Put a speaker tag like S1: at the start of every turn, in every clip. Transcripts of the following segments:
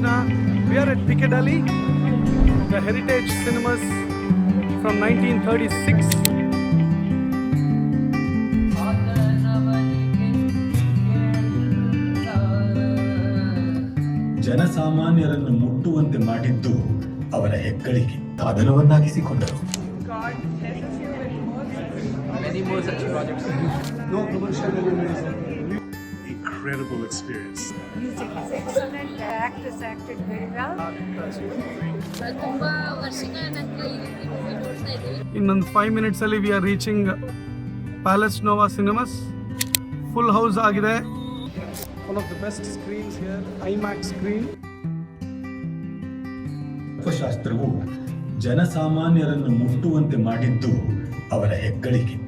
S1: Krishna. We are at Piccadilly, the heritage cinemas from 1936.
S2: ಜನಸಾಮಾನ್ಯರನ್ನು ಮುಟ್ಟುವಂತೆ ಮಾಡಿದ್ದು ಅವರ ಹೆಗ್ಗಳಿಕೆ ಸಾಧನವನ್ನಾಗಿಸಿಕೊಂಡರು.
S3: Incredible experience.
S4: Music is excellent. The actors acted very well.
S5: ತುಂಬಾ ವರ್ಷಗಳ ನಂತರ ಈ ರೀತಿ ಮೂವಿ ನೋಡ್ತಾ ಇದ್ದೀವಿ.
S1: ಇನ್ನೊಂದು 5 minutes ಅಲ್ಲಿ we are reaching Palace Nova Cinemas. Full house ಆಗಿದೆ. One of the best screens here, IMAX screen.
S2: ತತ್ವಶಾಸ್ತ್ರವು ಜನಸಾಮಾನ್ಯರನ್ನು ಮುಟ್ಟುವಂತೆ ಮಾಡಿದ್ದು ಅವರ ಹೆಗ್ಗಳಿಕೆ.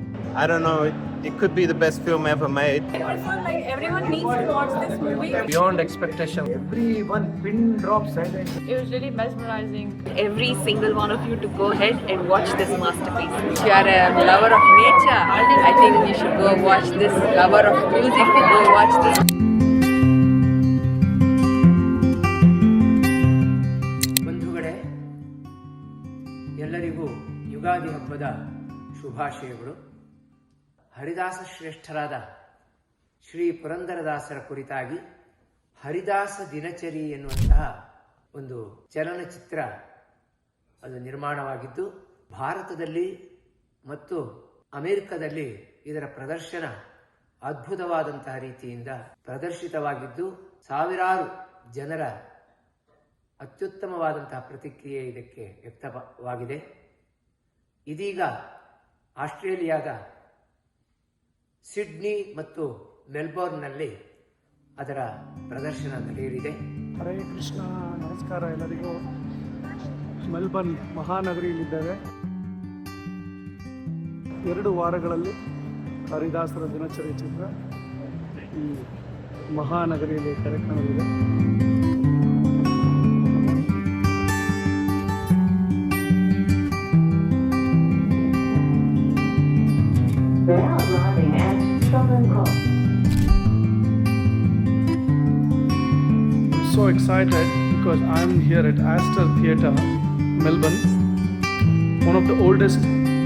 S6: I don't know, it could be the best film ever made.
S4: I feel like everyone needs to watch this movie.
S7: Beyond expectation.
S8: Everyone pin drop silent.
S9: It was really mesmerizing. Every single one of you to go ahead and watch this masterpiece. If you are a lover of nature, I think you should go watch this. Lover of music, go watch this.
S7: ಬಂಧುಗಳೇ, ಎಲ್ಲರಿಗೂ ಯುಗಾದಿ ಹಬ್ಬದ ಶುಭಾಶಯಗಳು. ಹರಿದಾಸ ಶ್ರೇಷ್ಠರಾದ ಶ್ರೀ ಪುರಂದರದಾಸರ ಕುರಿತಾಗಿ ಹರಿದಾಸ ದಿನಚರಿ ಎನ್ನುವಂತಹ ಒಂದು ಚಲನಚಿತ್ರ ಅದು ನಿರ್ಮಾಣವಾಗಿದ್ದು, ಭಾರತದಲ್ಲಿ ಮತ್ತು ಅಮೆರಿಕದಲ್ಲಿ ಇದರ ಪ್ರದರ್ಶನ ಅದ್ಭುತವಾದಂತಹ ರೀತಿಯಿಂದ ಪ್ರದರ್ಶಿತವಾಗಿದ್ದು, ಸಾವಿರಾರು ಜನರ ಅತ್ಯುತ್ತಮವಾದಂತಹ ಪ್ರತಿಕ್ರಿಯೆ ಇದಕ್ಕೆ ವ್ಯಕ್ತವಾಗಿದೆ. ಇದೀಗ ಆಸ್ಟ್ರೇಲಿಯಾದ ಸಿಡ್ನಿ ಮತ್ತು ಮೆಲ್ಬೋರ್ನ್ನಲ್ಲಿ ಅದರ ಪ್ರದರ್ಶನ ನಡೆಯಲಿದೆ.
S1: ಹರೇ ಕೃಷ್ಣ, ನಮಸ್ಕಾರ ಎಲ್ಲರಿಗೂ. ಮೆಲ್ಬರ್ನ್ ಮಹಾನಗರಿಯಲ್ಲಿದ್ದೇವೆ. 2 ವಾರಗಳಲ್ಲಿ ಹರಿದಾಸರ ದಿನಚರಿ ಚಿತ್ರ ಈ ಮಹಾನಗರಿಯಲ್ಲಿ ಕಾರ್ಯಕ್ರಮವಿದೆ. I'm so excited because I'm here at Astor Theatre, Melbourne, one of the oldest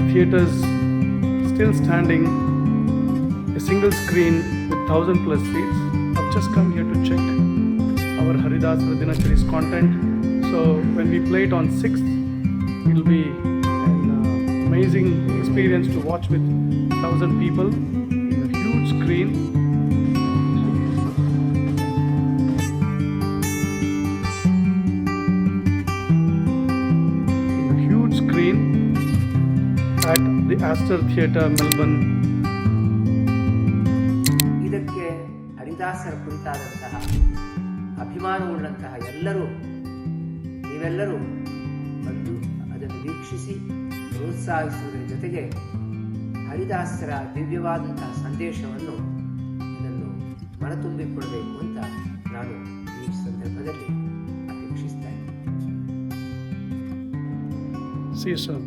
S1: theatres still standing, a single screen with 1,000+ seats. I've just come here to check our Haridasara Dinachari's content. So when we play it on 6th, it'll be an amazing experience to watch with 1,000 people in a huge screen. At the Astor Theatre, Melbourne.
S7: ಇದಕ್ಕೆ ಹರಿದಾಸರ ಕುರಿತಾದಂತಹ ಅಭಿಮಾನವುಳ್ಳಂತಹ ನೀವೆಲ್ಲರೂ ಬಂದು ಅದನ್ನು ವೀಕ್ಷಿಸಿ ಪ್ರೋತ್ಸಾಹಿಸುವುದರ ಜೊತೆಗೆ ಹರಿದಾಸರ ದಿವ್ಯವಾದಂತಹ ಸಂದೇಶವನ್ನು ಇದನ್ನು ಮನತುಂಬಿಕೊಳ್ಳಬೇಕು ಅಂತ ನಾನು ಈ ಸಂದರ್ಭದಲ್ಲಿ ಅಪೇಕ್ಷಿಸ್ತಾ ಇದ್ದೇನೆ.
S1: See you soon.